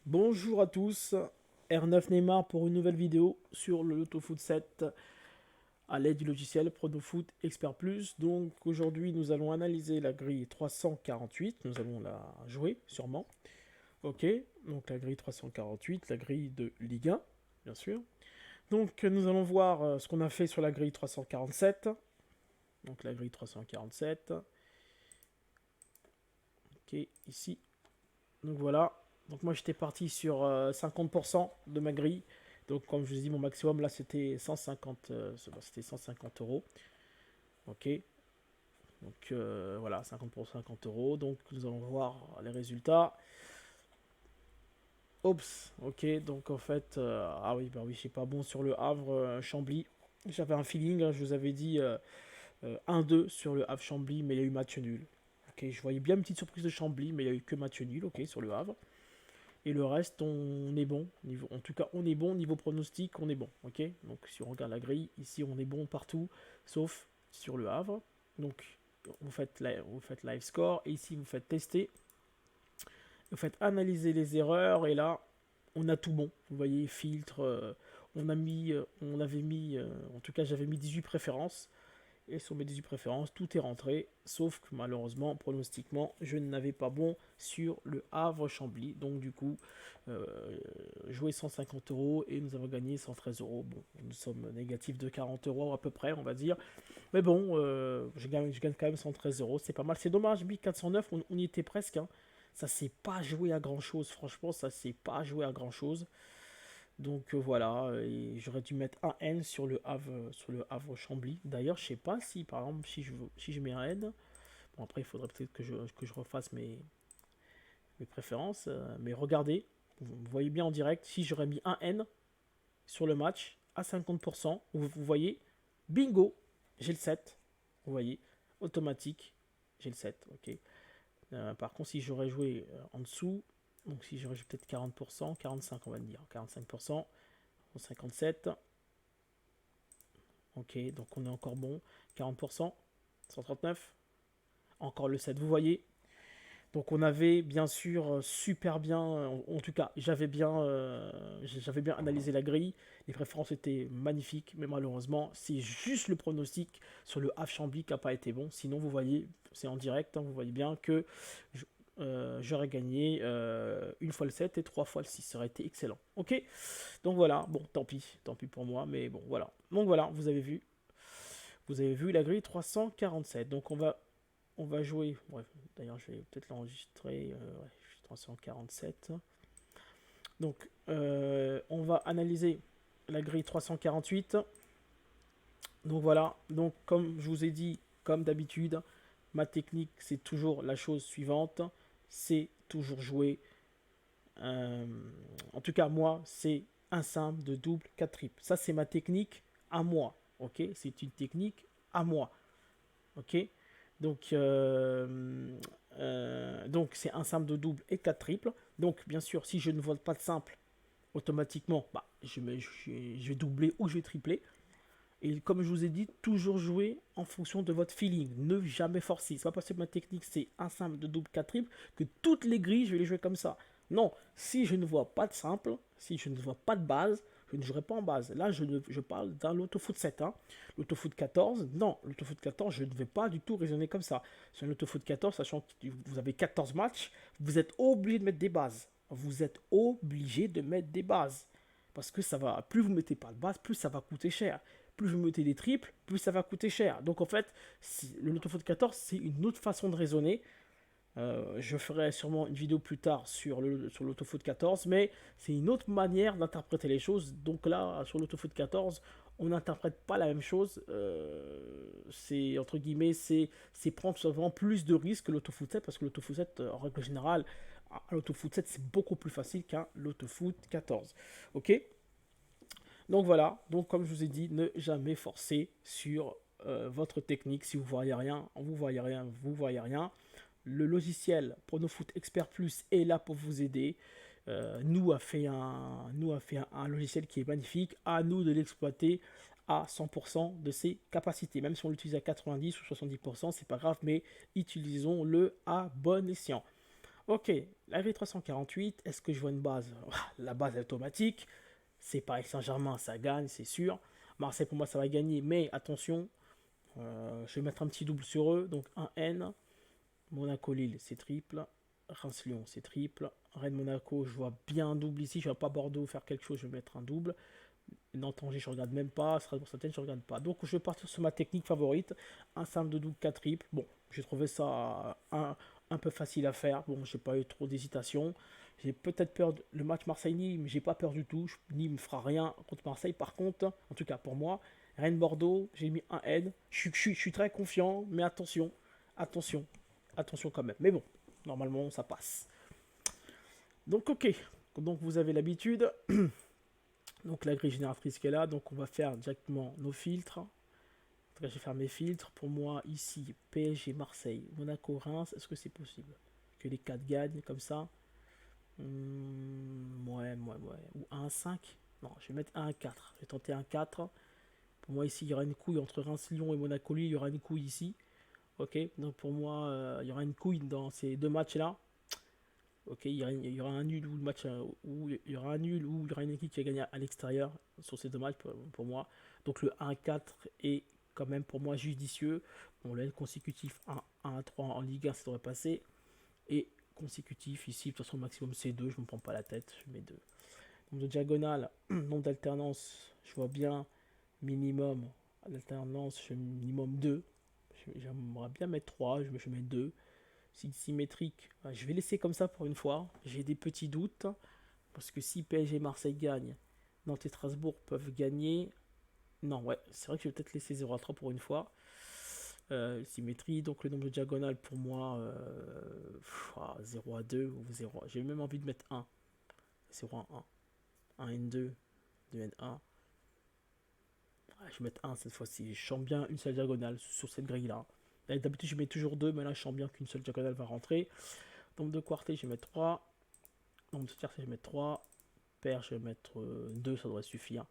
Bonjour à tous, R9 Neymar pour une nouvelle vidéo sur le Loto-Foot 7 à l'aide du logiciel Pronofoot Expert Plus. Donc aujourd'hui nous allons analyser la grille 348, nous allons la jouer sûrement. Ok, donc la grille 348, la grille de Ligue 1, bien sûr. Donc nous allons voir ce qu'on a fait sur la grille 347. Donc la grille 347. Ok, ici. Donc voilà. Donc moi j'étais parti sur 50% de ma grille. Donc comme je vous ai dit, mon maximum là c'était 150, c'était 150 euros. Ok. Donc voilà, 50 pour 50 euros. Donc nous allons voir les résultats. Oups, ok. Donc en fait, ah oui, bah oui, j'ai pas bon sur le Havre Chambly. J'avais un feeling, hein, je vous avais dit 1-2 sur le Havre Chambly, mais il y a eu match nul. Ok, je voyais bien une petite surprise de Chambly, mais il y a eu que match nul, ok, sur le Havre. Et le reste, on est bon. En tout cas, on est bon. Niveau pronostic, on est bon. Ok. Donc, si on regarde la grille, ici, on est bon partout, sauf sur le Havre. Donc, vous faites live score. Et ici, vous faites tester. Vous faites analyser les erreurs. Et là, on a tout bon. Vous voyez, filtre. On avait mis, en tout cas, j'avais mis 18 préférences. Et sur mes 18 préférences, tout est rentré, sauf que malheureusement, pronostiquement, je n'avais pas bon sur le Havre-Chambly. Donc du coup, euh, joué 150 euros et nous avons gagné 113 euros. Bon, nous sommes négatifs de 40 euros à peu près, on va dire. Mais bon, je gagne quand même 113 euros, c'est pas mal. C'est dommage, 1409, on y était presque, hein. Ça s'est pas joué à grand chose, franchement, ça s'est pas joué à grand chose. Donc voilà, et j'aurais dû mettre un N sur le Havre Chambly. D'ailleurs, je sais pas si par exemple si je mets un N, bon après il faudrait peut-être que je refasse mes préférences, mais regardez, vous voyez bien en direct, si j'aurais mis un N sur le match à 50%, vous voyez, bingo, j'ai le 7, vous voyez, automatique, j'ai le 7, ok. Par contre, si j'aurais joué en dessous, donc si j'aurais joué peut-être 40%, 45 on va dire, 45%, 57. Ok, donc on est encore bon. 40%, 139. Encore le 7, vous voyez. Donc on avait bien sûr super bien, en tout cas j'avais bien analysé la grille, les préférences étaient magnifiques, mais malheureusement c'est juste le pronostic sur le half Chambly qui n'a pas été bon. Sinon vous voyez, c'est en direct, hein, vous voyez bien que j'aurais gagné une fois le 7 et trois fois le 6, ça aurait été excellent. Ok, donc voilà, bon tant pis pour moi, mais bon voilà. Donc voilà, vous avez vu la grille 347. Donc on va jouer. Bref, d'ailleurs je vais peut-être l'enregistrer. Ouais, 347. Donc on va analyser la grille 348. Donc voilà. Donc comme je vous ai dit, comme d'habitude, ma technique c'est toujours la chose suivante. C'est toujours jouer. euh, En tout cas moi c'est un simple de double 4 triples. Ça c'est ma technique à moi. Ok, c'est une technique à moi. Ok, donc donc c'est un simple de double et 4 triples. Donc bien sûr, si je ne vote pas de simple, automatiquement, bah, je vais doubler ou je vais tripler. Et comme je vous ai dit, toujours jouer en fonction de votre feeling. Ne jamais forcer. C'est pas parce que ma technique c'est un simple de double 4 triple que toutes les grilles je vais les jouer comme ça. Non, si je ne vois pas de simple, si je ne vois pas de base, je ne jouerai pas en base. Là, je parle d'un l'autofoot 7. Hein. L'autofoot 14, non, l'autofoot 14, je ne vais pas du tout raisonner comme ça. Sur l'autofoot 14, sachant que vous avez 14 matchs, vous êtes obligé de mettre des bases. Vous êtes obligé de mettre des bases. Parce que ça va, plus vous mettez pas de base, plus ça va coûter cher. Plus vous mettez des triples, plus ça va coûter cher. Donc en fait, le Lotofoot 14, c'est une autre façon de raisonner. Je ferai sûrement une vidéo plus tard sur l'Autofoot 14, mais c'est une autre manière d'interpréter les choses. Donc là, sur l'Autofoot 14, on n'interprète pas la même chose. C'est entre guillemets, c'est prendre souvent plus de risques que l'Autofoot 7, parce que l'Autofoot 7, en règle générale, l'Autofoot 7, c'est beaucoup plus facile qu'un l'Autofoot 14. Ok. Donc voilà, donc comme je vous ai dit, ne jamais forcer sur votre technique. Si vous voyez rien, vous voyez rien, vous voyez rien. Le logiciel Pronofoot Expert Plus est là pour vous aider. Nous a fait un logiciel qui est magnifique. À nous de l'exploiter à 100% de ses capacités. Même si on l'utilise à 90 ou 70%, c'est pas grave, mais utilisons-le à bon escient. Ok, la V348, est-ce que je vois une base? La base est automatique. C'est Paris Saint-Germain, ça gagne, c'est sûr. Marseille, pour moi, ça va gagner. Mais attention, je vais mettre un petit double sur eux. Donc un N. Monaco-Lille, c'est triple. Reims-Lyon, c'est triple. Rennes-Monaco, je vois bien un double ici. Je ne vois pas Bordeaux faire quelque chose, je vais mettre un double. Nantes-Angers, je regarde même pas. Strasbourg-Saint-Etienne, je regarde pas. Donc, je vais partir sur ma technique favorite. Un simple de double 4 triple. Bon, j'ai trouvé ça un peu facile à faire. Bon, j'ai pas eu trop d'hésitation. J'ai peut-être peur le match Marseille-Nîmes, mais j'ai pas peur du tout. Nîmes ne fera rien contre Marseille. Par contre, en tout cas pour moi, Rennes-Bordeaux, j'ai mis un N. Je suis très confiant, mais attention, attention, attention quand même. Mais bon, normalement, ça passe. Donc, ok. Donc, vous avez l'habitude. Donc la grille génératrice qui est là, donc on va faire directement nos filtres. En tout cas, je vais faire mes filtres. Pour moi, ici, PSG, Marseille, Monaco, Reims, est-ce que c'est possible que les 4 gagnent comme ça? Ouais. Ou 1-5? Non, je vais mettre 1-4. Je vais tenter 1-4. Pour moi, ici, il y aura une couille entre Reims, Lyon et Monaco, Lille. Il y aura une couille ici. Ok, donc pour moi, il y aura une couille dans ces deux matchs-là. Ok, il y aura un nul ou le match où il y aura un nul ou il y aura une équipe qui a gagné à l'extérieur sur ces deux matchs pour moi. Donc le 1-4 est quand même pour moi judicieux. On l'a consécutif 1-3 en Ligue 1, ça devrait passer. Et consécutif ici, de toute façon le maximum c'est 2, je ne me prends pas la tête, je mets 2. Nombre de diagonale, nombre d'alternance, je vois bien minimum d'alternance, je mets minimum 2. J'aimerais bien mettre 3, je mets 2. Symétrique, je vais laisser comme ça pour une fois. J'ai des petits doutes. Parce que si PSG et Marseille gagnent, Nantes et Strasbourg peuvent gagner. Non, ouais, c'est vrai que je vais peut-être laisser 0-3 pour une fois. Symétrie, donc le nombre de diagonales pour moi, 0-2 ou 0. J'ai même envie de mettre 1. 0-1. 1N2, 2N1. Je vais mettre 1 cette fois-ci. Je sens bien une seule diagonale sur cette grille-là. D'habitude, je mets toujours 2, mais là, je sens bien qu'une seule diagonale va rentrer. Nombre de quartés, je vais mettre 3. Nombre de tiercés, je vais mettre 3. Paire, je vais mettre 2, ça devrait suffire.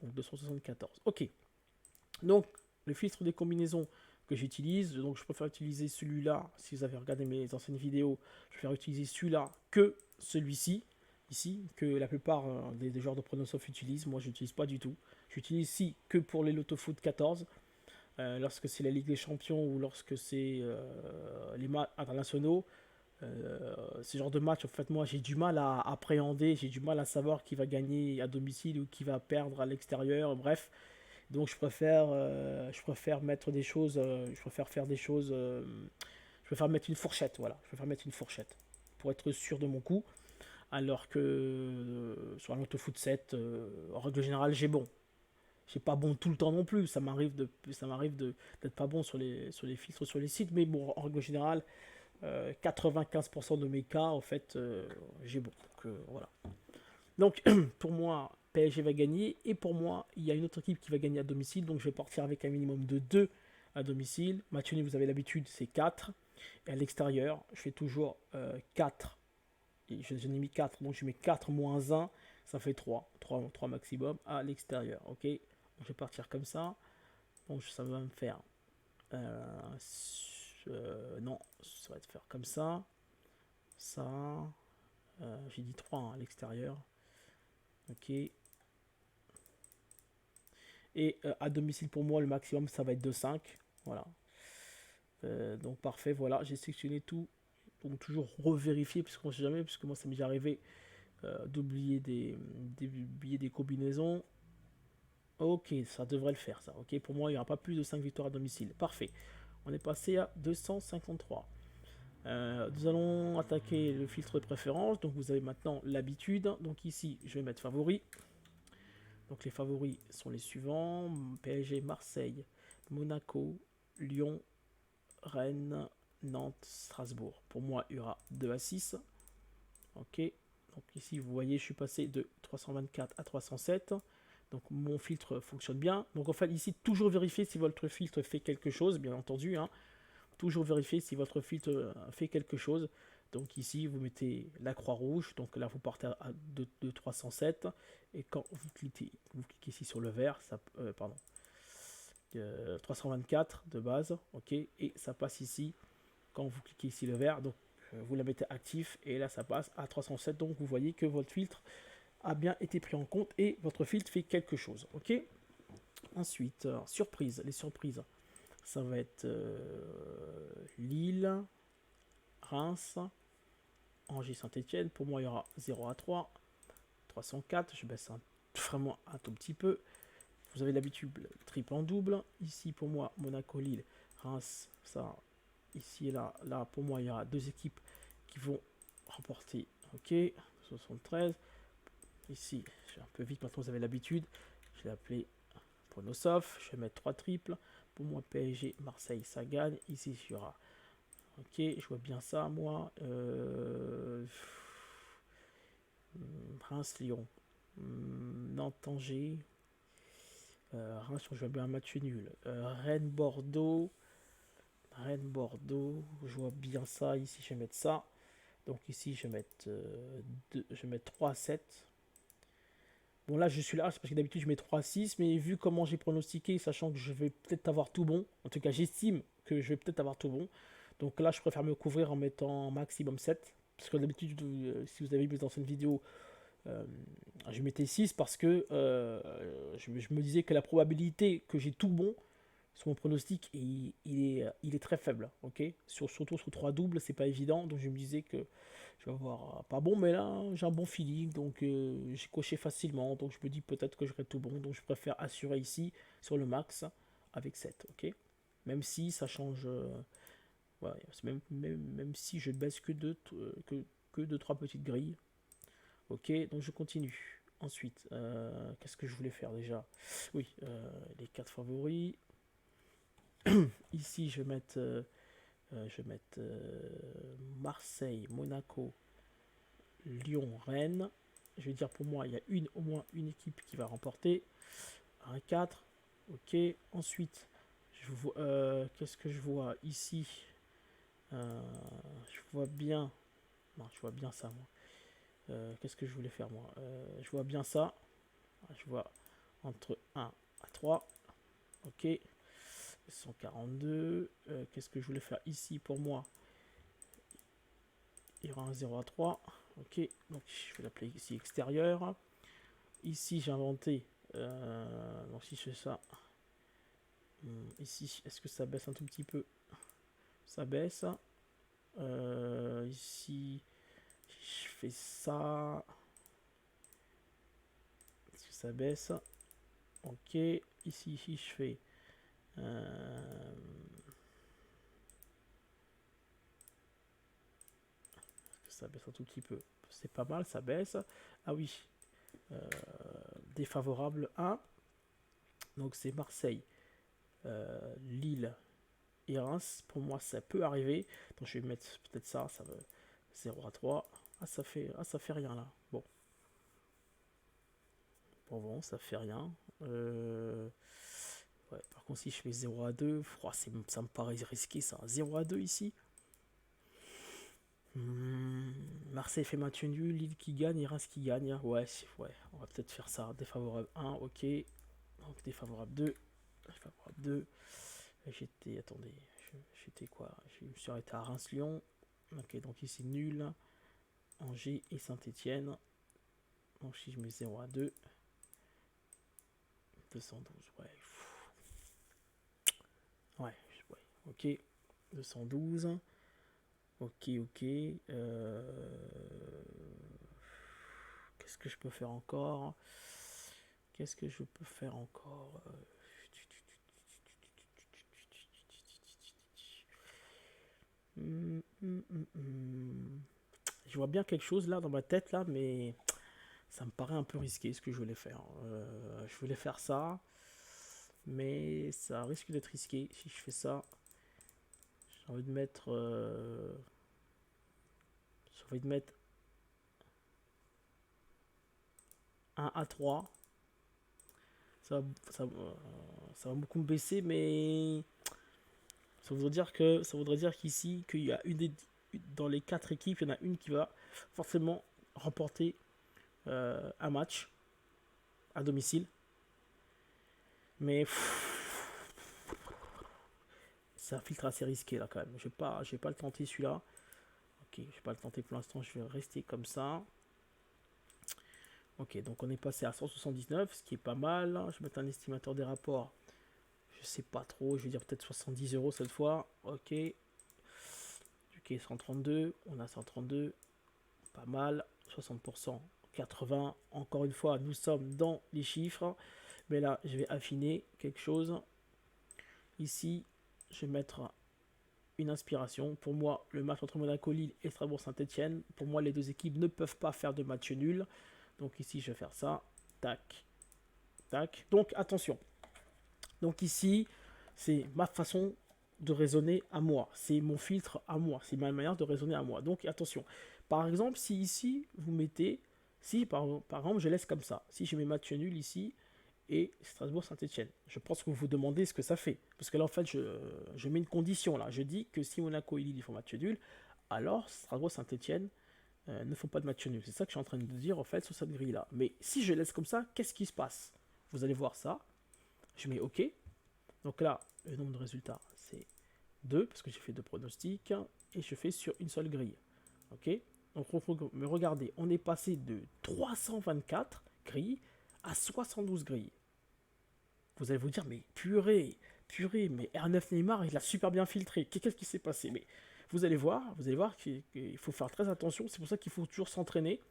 Donc 274. Ok. Donc, le filtre des combinaisons que j'utilise, donc je préfère utiliser celui-là. Si vous avez regardé mes anciennes vidéos, je préfère utiliser celui-là que celui-ci. Ici, que la plupart des joueurs de Pronosoft utilisent. Moi, je n'utilise pas du tout. J'utilise ici que pour les Loto Foot 14. Lorsque c'est la Ligue des Champions ou lorsque c'est les matchs internationaux, ce genre de match, en fait, moi, j'ai du mal à appréhender, j'ai du mal à savoir qui va gagner à domicile ou qui va perdre à l'extérieur, bref. Donc, je préfère mettre des choses, je préfère faire des choses, je préfère mettre une fourchette, voilà. Je préfère mettre une fourchette pour être sûr de mon coup. Alors que sur un auto-foot 7, en règle générale, j'ai bon. J'ai pas bon tout le temps non plus, ça m'arrive d'être pas bon sur les filtres, sur les sites, mais bon, en règle générale, 95% de mes cas, en fait, j'ai bon. Donc, voilà. Donc, pour moi, PSG va gagner. Et pour moi, il y a une autre équipe qui va gagner à domicile. Donc, je vais partir avec un minimum de 2 à domicile. Match nul, vous avez l'habitude, c'est 4. Et à l'extérieur, je fais toujours 4. Et je n'ai mis 4. Donc, je mets 4 moins 1. Ça fait 3. 3 maximum à l'extérieur. Ok. Donc, je vais partir comme ça. Donc, ça va me faire. Non, ça va te faire comme ça. Ça. J'ai dit 3 hein, à l'extérieur. Ok. Et à domicile pour moi, le maximum, ça va être de 5. Voilà. Donc parfait, voilà. J'ai sélectionné tout. Donc toujours revérifier, puisqu'on ne sait jamais, puisque moi, ça m'est déjà arrivé d'oublier des combinaisons. Ok, ça devrait le faire, ça. Ok, pour moi, il n'y aura pas plus de 5 victoires à domicile. Parfait. On est passé à 253. Nous allons attaquer le filtre de préférence. Donc vous avez maintenant l'habitude. Donc ici, je vais mettre favori. Donc les favoris sont les suivants. PSG, Marseille, Monaco, Lyon, Rennes, Nantes, Strasbourg. Pour moi, il y aura 2 à 6. Ok. Donc ici, vous voyez, je suis passé de 324 à 307. Donc mon filtre fonctionne bien. Donc en fait, ici, toujours vérifier si votre filtre fait quelque chose, bien entendu. Hein. Toujours vérifier si votre filtre fait quelque chose. Donc ici, vous mettez la croix rouge. Donc là, vous partez de 307. Et quand vous cliquez ici sur le vert, ça, pardon, 324 de base. Ok. Et ça passe ici quand vous cliquez ici le vert. Donc vous la mettez actif et là ça passe à 307. Donc vous voyez que votre filtre a bien été pris en compte et votre filtre fait quelque chose. Ok. Ensuite, surprise, les surprises, ça va être Lille, Reims, Angers, Saint-Etienne. Pour moi, il y aura 0 à 3, 304. Je baisse vraiment un tout petit peu. Vous avez l'habitude, triple en double. Ici, pour moi, Monaco, Lille, Reims, ça, ici et là. Là, pour moi, il y aura deux équipes qui vont remporter. Ok, 73. Ici, je suis un peu vite, maintenant vous avez l'habitude. Je l'ai appelé Pronosov. Je vais mettre 3 triples. Pour moi, PSG, Marseille, ça gagne. Ici, il y aura. Ok, je vois bien ça, moi. Reims, Lyon. Nantes, Angers. Reims, je vois bien un match nul. Rennes, Bordeaux. Rennes, Bordeaux. Je vois bien ça. Ici, je vais mettre ça. Donc ici, je vais mettre, je vais mettre 3 à 7. Bon, là, je suis là, c'est parce que d'habitude, je mets 3 à 6. Mais vu comment j'ai pronostiqué, sachant que je vais peut-être avoir tout bon. En tout cas, j'estime que je vais peut-être avoir tout bon. Donc là, je préfère me couvrir en mettant maximum 7. Parce que d'habitude, si vous avez vu mes anciennes vidéos, euh, je mettais 6 parce que je me disais que la probabilité que j'ai tout bon sur mon pronostic, il est très faible. Ok, surtout sur 3 doubles, c'est pas évident. Donc je me disais que je vais avoir pas bon, mais là, j'ai un bon feeling. Donc j'ai coché facilement. Donc je me dis peut-être que j'aurai tout bon. Donc je préfère assurer ici sur le max avec 7. Ok, même si ça change. Ouais, même si je baisse que deux, trois petites grilles. Ok, donc je continue. Ensuite, qu'est-ce que je voulais faire déjà? Oui, les 4 favoris. Ici, je vais mettre Marseille, Monaco, Lyon, Rennes. Je vais dire pour moi, il y a au moins une équipe qui va remporter. 1, 4. Ok, ensuite, qu'est-ce que je vois ici? Je vois bien. Non, je vois bien ça, moi. Qu'est-ce que je voulais faire, moi? Je vois bien ça. Je vois entre 1 à 3. Ok. 142. Qu'est-ce que je voulais faire ici pour moi? Il y aura un 0 à 3. Ok. Donc, je vais l'appeler ici extérieur. Ici, j'ai inventé. Donc, si je fais ça. Ici, est-ce que ça baisse un tout petit peu? Ça baisse. Ici, je fais ça. Est-ce que ça baisse? Ok. Ici, je fais. Ça baisse un tout petit peu. C'est pas mal, ça baisse. Ah oui. Défavorable 1. Donc c'est Marseille, Lille et Reims. Pour moi, ça peut arriver. Donc je vais mettre peut-être ça. Ça veut 0 à 3. Ça fait rien là. Bon. Bon, ça fait rien. Ouais, par contre, si je fais 0 à 2, ça me paraît risqué ça. 0 à 2 ici. Marseille fait match nul, Lille qui gagne et Reims qui gagne. Ouais, ouais, on va peut-être faire ça. Défavorable 1, ok. Donc défavorable 2. Défavorable 2. Attendez, j'étais quoi? Je me suis arrêté à Reims-Lyon. Ok, donc ici nul. Angers et Saint-Etienne. Donc si je mets 0 à 2. 212, ouais. Ouais, ok. 212. Ok, ok. Qu'est-ce que je peux faire encore? Qu'est-ce que je peux faire encore? Je vois bien quelque chose là dans ma tête là, mais ça me paraît un peu risqué ce que je voulais faire. Je voulais faire ça, mais ça risque d'être risqué si je fais ça. J'ai envie de mettre, j'ai envie de mettre 1 à 3. Ça, ça, ça va beaucoup me baisser, mais ça voudrait dire qu'ici, qu'il y a dans les 4 équipes, il y en a une qui va forcément remporter un match à domicile. Mais c'est un filtre assez risqué là quand même. Je vais pas le tenter celui-là. Ok, je vais pas le tenter pour l'instant, je vais rester comme ça. Ok, donc on est passé à 179, ce qui est pas mal. Je vais mettre un estimateur des rapports. Je sais pas trop, je vais dire peut-être 70 euros cette fois. Ok. Ok, 132, on a 132, pas mal. 60%, 80. Encore une fois, nous sommes dans les chiffres. Mais là, je vais affiner quelque chose. Ici, je vais mettre une inspiration. Pour moi, le match entre Monaco-Lille et Strasbourg-Saint-Etienne, pour moi, les deux équipes ne peuvent pas faire de match nul. Donc ici, je vais faire ça. Tac, tac. Donc attention. Donc ici, c'est ma façon de raisonner à moi. C'est mon filtre à moi. C'est ma manière de raisonner à moi. Donc attention. Par exemple, si ici, vous mettez... Si par exemple, je laisse comme ça. Si je mets match nul ici, et Strasbourg-Saint-Etienne. Je pense que vous vous demandez ce que ça fait. Parce que là, en fait, je mets une condition là. Je dis que si Monaco et Lille font match nul, alors Strasbourg-Saint-Etienne ne font pas de match nul. C'est ça que je suis en train de dire en fait sur cette grille-là. Mais si je laisse comme ça, qu'est-ce qui se passe? Vous allez voir ça. Je mets OK. Donc là, le nombre de résultats, c'est 2, parce que j'ai fait 2 pronostics. Et je fais sur une seule grille. OK. Donc, mais regardez, on est passé de 324 grilles à 72 grilles. Vous allez vous dire, mais purée, mais R9 Neymar, il a super bien filtré. Qu'est-ce qui s'est passé? Mais vous allez voir qu'il faut faire très attention. C'est pour ça qu'il faut toujours s'entraîner.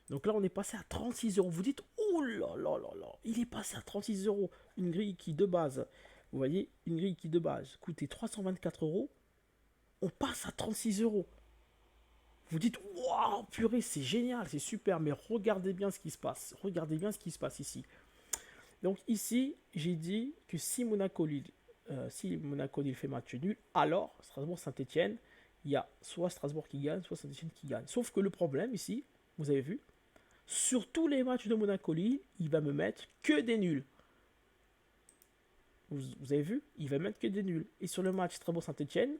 Donc là, on est passé à 36 euros. Vous dites, oh là là là là, il est passé à 36 euros. Une grille qui, de base, vous voyez, une grille qui, de base, coûtait 324 euros. On passe à 36 euros. Vous dites, waouh, purée, c'est génial, c'est super. Mais regardez bien ce qui se passe. Regardez bien ce qui se passe ici. Donc ici, j'ai dit que si Monaco-Lille fait match nul, alors Strasbourg-Saint-Etienne, il y a soit Strasbourg qui gagne, soit Saint-Etienne qui gagne. Sauf que le problème ici, vous avez vu, sur tous les matchs de Monaco-Lille, il va me mettre que des nuls. Vous avez vu, il va mettre que des nuls. Et sur le match Strasbourg-Saint-Etienne,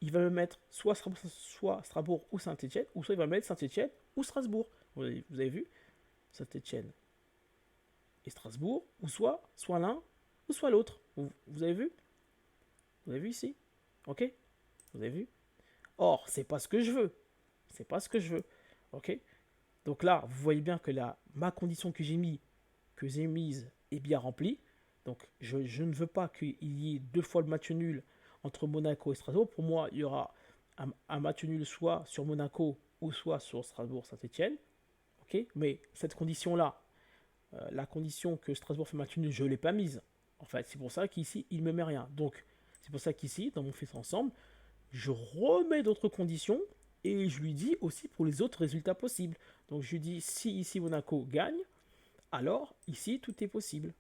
il va me mettre soit Strasbourg ou Saint-Etienne, ou soit il va me mettre Saint-Etienne ou Strasbourg. Vous avez vu, Saint-Etienne et Strasbourg, ou soit l'un, ou soit l'autre. Vous avez vu? Vous avez vu ici? Ok? Vous avez vu? Or, c'est pas ce que je veux. C'est pas ce que je veux. Ok? Donc là, vous voyez bien que ma condition que j'ai mise est bien remplie. Donc, je ne veux pas qu'il y ait 2 fois le match nul entre Monaco et Strasbourg. Pour moi, il y aura un match nul soit sur Monaco ou soit sur Strasbourg-Saint-Etienne. Ok? Mais cette condition-là, la condition que Strasbourg fait match nul, je ne l'ai pas mise. En fait, c'est pour ça qu'ici, il ne me met rien. Donc, c'est pour ça qu'ici, dans mon filtre ensemble, je remets d'autres conditions et je lui dis aussi pour les autres résultats possibles. Donc, je lui dis, si ici Monaco gagne, alors ici, tout est possible.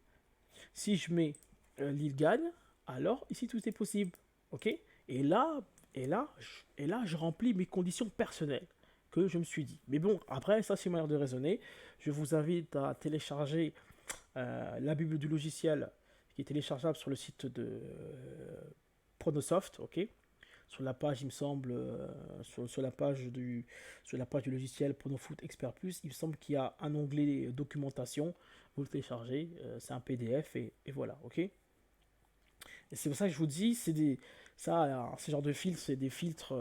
Si je mets Lille gagne, alors ici, tout est possible. Ok? Et là, je remplis mes conditions personnelles que je me suis dit. Mais bon, après, ça, c'est ma manière de raisonner. Je vous invite à télécharger la bible du logiciel qui est téléchargeable sur le site de Pronosoft, ok. Sur la page, il me semble, sur la page du logiciel Pronofoot Expert Plus, il me semble qu'il y a un onglet documentation. Vous le téléchargez, c'est un PDF et voilà, ok. Et c'est pour ça que je vous dis, ce genre de filtres, c'est des filtres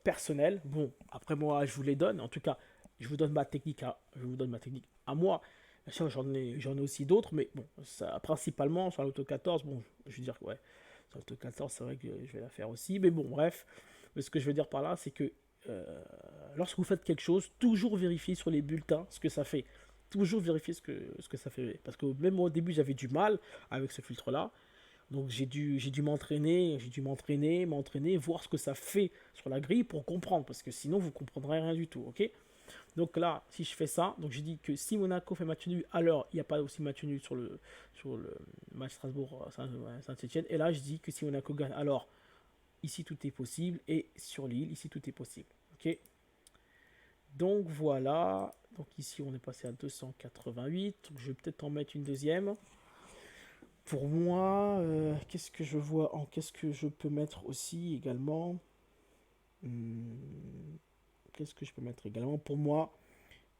personnels. Bon, après moi, je vous les donne. En tout cas, je vous donne ma technique à moi. Bien sûr, j'en ai aussi d'autres, mais bon, ça, principalement sur l'auto 14, bon, je veux dire que ouais, sur l'auto 14, c'est vrai que je vais la faire aussi, mais bon, bref. Mais ce que je veux dire par là, c'est que lorsque vous faites quelque chose, toujours vérifiez sur les bulletins ce que ça fait. Toujours vérifier ce que ça fait. Parce que même moi, au début, j'avais du mal avec ce filtre-là. Donc j'ai dû m'entraîner, voir ce que ça fait sur la grille pour comprendre, parce que sinon vous comprendrez rien du tout, ok. Donc là, si je fais ça, donc j'ai dit que si Monaco fait match nul, alors il n'y a pas aussi match nul sur le match Strasbourg-Saint-Etienne. Et là, je dis que si Monaco gagne, alors ici tout est possible, et sur Lille, ici tout est possible, ok. Donc voilà, donc ici on est passé à 288, donc je vais peut-être en mettre une deuxième. Pour moi, qu'est-ce que je vois qu'est-ce que je peux mettre aussi également? Qu'est-ce que je peux mettre également? Pour moi,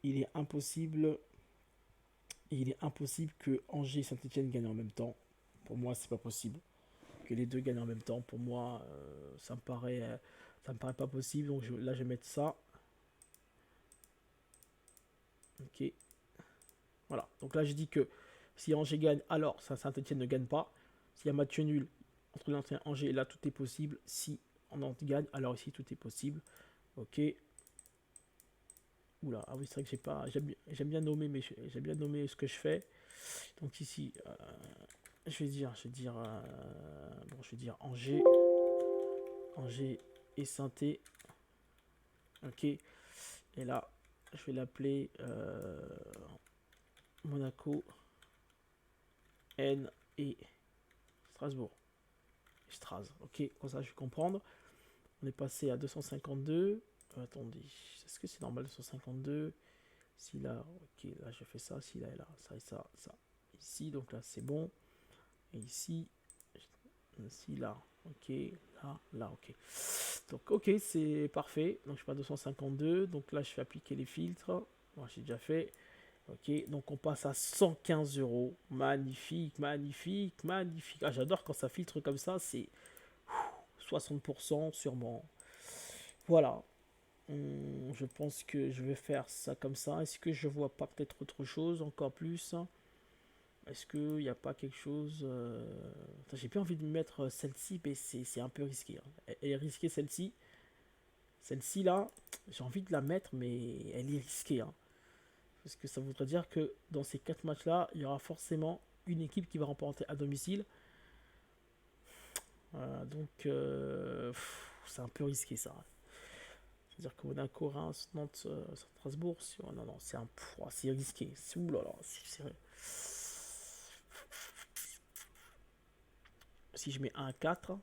il est impossible que Angers et Saint-Etienne gagnent en même temps. Pour moi, c'est pas possible que les deux gagnent en même temps. Pour moi, ça Ça me paraît pas possible, donc là je vais mettre ça. Ok. Voilà. Donc là je dis que si Angers gagne, alors Saint-Etienne ne gagne pas. S'il y a match nul entre Nantes et Angers, là tout est possible. Si Nantes gagne, alors ici tout est possible. Ok. Oula, ah oui, c'est vrai que j'ai pas. J'aime bien nommer, mais j'aime bien nommer ce que je fais. Donc ici, bon, je vais dire Angers et Saint-Étienne. Ok. Et là, je vais l'appeler Monaco N et Strasbourg. Stras. Ok, comme ça je vais comprendre. On est passé à 252. Attendez, est-ce que c'est normal 252? Si là, ok, là je fais ça, si là et là, ça et ça, ça. Ici, donc là c'est bon. Et ici, là, ok, là, ok. Donc ok, c'est parfait. Donc je suis pas 252. Donc là je fais appliquer les filtres. Moi j'ai déjà fait. Ok, donc on passe à 115 euros. Magnifique, magnifique, magnifique. Ah, j'adore quand ça filtre comme ça. C'est 60% sûrement. Voilà. Je pense que je vais faire ça comme ça. Est-ce que je vois pas peut-être autre chose encore plus? Est-ce qu'il n'y a pas quelque chose j'ai bien envie de mettre celle-ci, mais c'est un peu risqué. Elle est risquée celle-ci. Celle-ci là, j'ai envie de la mettre, mais elle est risquée. Parce que ça voudrait dire que dans ces 4 matchs-là, il y aura forcément une équipe qui va remporter à domicile. Donc, c'est un peu risqué ça. C'est-à-dire que Monaco, Reims, Nantes, Strasbourg, non, non, c'est risqué. C'est oulala, si je mets 1 à 4,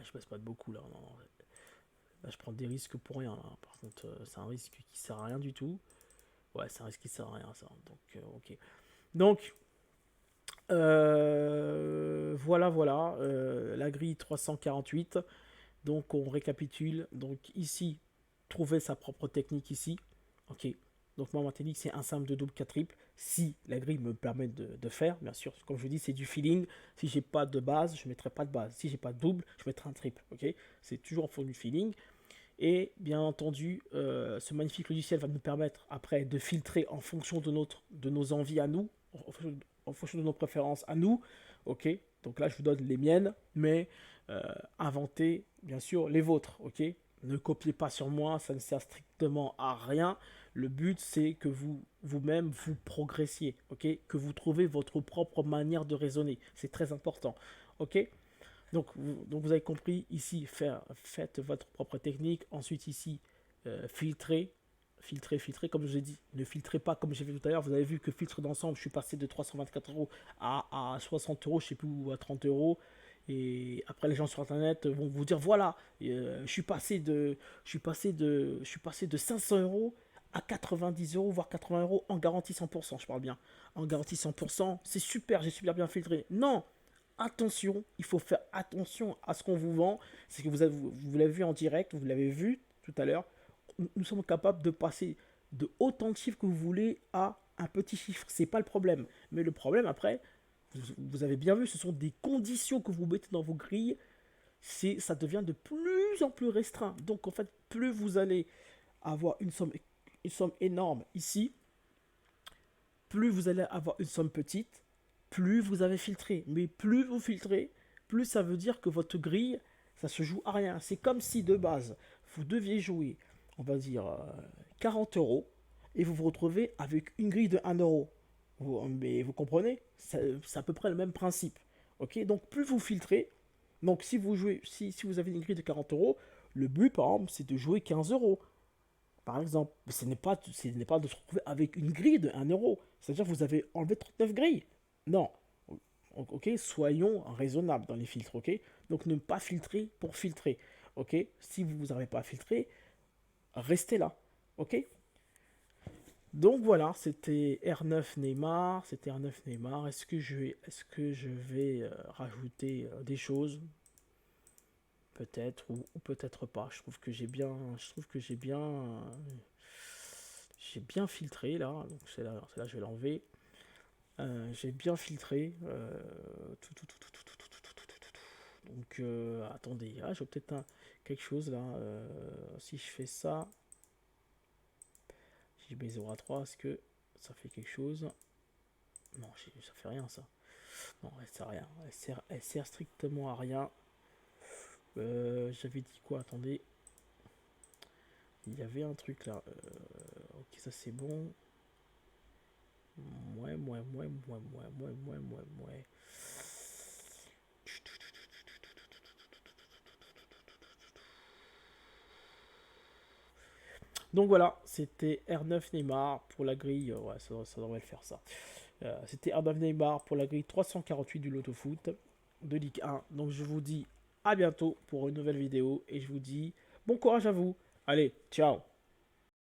je passe pas de beaucoup là. Non, non. Là, je prends des risques pour rien. Là. Par contre, c'est un risque qui sert à rien du tout. Ouais, c'est un risque qui sert à rien ça. Donc, ok. Donc, voilà, voilà. La grille 348. Donc on récapitule. Donc ici, trouver sa propre technique ici. Ok. Donc moi ma technique c'est un simple, deux double, quatre triple. Si la grille me permet de faire, bien sûr, comme je dis, c'est du feeling. Si j'ai pas de base, je ne mettrai pas de base. Si j'ai pas de double, je mettrai un triple. Ok. C'est toujours en fonction du feeling. Et bien entendu, ce magnifique logiciel va nous permettre après de filtrer en fonction de nos envies à nous, en fonction de nos préférences à nous. Ok. Donc là je vous donne les miennes, mais inventez bien sûr les vôtres, ok? Ne copiez pas sur moi, ça ne sert strictement à rien. Le but c'est que vous-même vous progressiez, ok? Que vous trouvez votre propre manière de raisonner, c'est très important, ok? Donc vous avez compris, ici faites votre propre technique, ensuite ici filtrez, filtrez, comme je vous ai dit, ne filtrez pas comme j'ai fait tout à l'heure. Vous avez vu que filtre d'ensemble, je suis passé de 324 euros à 60 euros, je sais plus, ou à 30 euros. Et après, les gens sur internet vont vous dire voilà, je suis passé de 500 euros à 90 euros, voire 80 euros en garantie 100%. Je parle bien. En garantie 100%, c'est super, j'ai super bien filtré. Non, attention, il faut faire attention à ce qu'on vous vend. C'est que vous l'avez vu en direct, vous l'avez vu tout à l'heure. Nous sommes capables de passer de autant de chiffres que vous voulez à un petit chiffre. C'est pas le problème. Mais le problème après, vous avez bien vu, ce sont des conditions que vous mettez dans vos grilles. Ça devient de plus en plus restreint. Donc en fait, plus vous allez avoir une somme énorme ici, plus vous allez avoir une somme petite, plus vous avez filtré. Mais plus vous filtrez, plus ça veut dire que votre grille, ça se joue à rien. C'est comme si de base, vous deviez jouer, on va dire, 40 euros, et vous vous retrouvez avec une grille de 1 euro. Mais vous comprenez? C'est à peu près le même principe. Ok. Donc plus vous filtrez, donc si vous jouez, si vous avez une grille de 40 euros, le but par exemple c'est de jouer 15 euros par exemple. Ce n'est pas de se retrouver avec une grille de 1 euro. C'est-à-dire que vous avez enlevé 39 grilles. Non. Ok, soyons raisonnables dans les filtres, ok? Donc ne pas filtrer pour filtrer, ok? Si vous n'avez pas filtré, restez là, ok? Donc voilà, c'était R9 Neymar, Est-ce que je vais rajouter des choses? Peut-être ou peut-être pas. Je trouve que j'ai bien J'ai bien filtré là, donc celle-là, je vais l'enlever. J'ai bien filtré. Donc attendez, j'ai peut-être quelque chose là. Si je fais ça, si je mets 0 à 3, est-ce que ça fait quelque chose? Non, ça fait rien ça. Non, elle sert à rien. Elle sert strictement à rien. J'avais dit quoi? Attendez. Il y avait un truc là. Ok, ça c'est bon. Ouais. Donc voilà, c'était R9 Neymar pour la grille. Ouais, ça devrait le faire ça. C'était R9 Neymar pour la grille 348 du Loto Foot de Ligue 1. Donc je vous dis à bientôt pour une nouvelle vidéo et je vous dis bon courage à vous. Allez, ciao.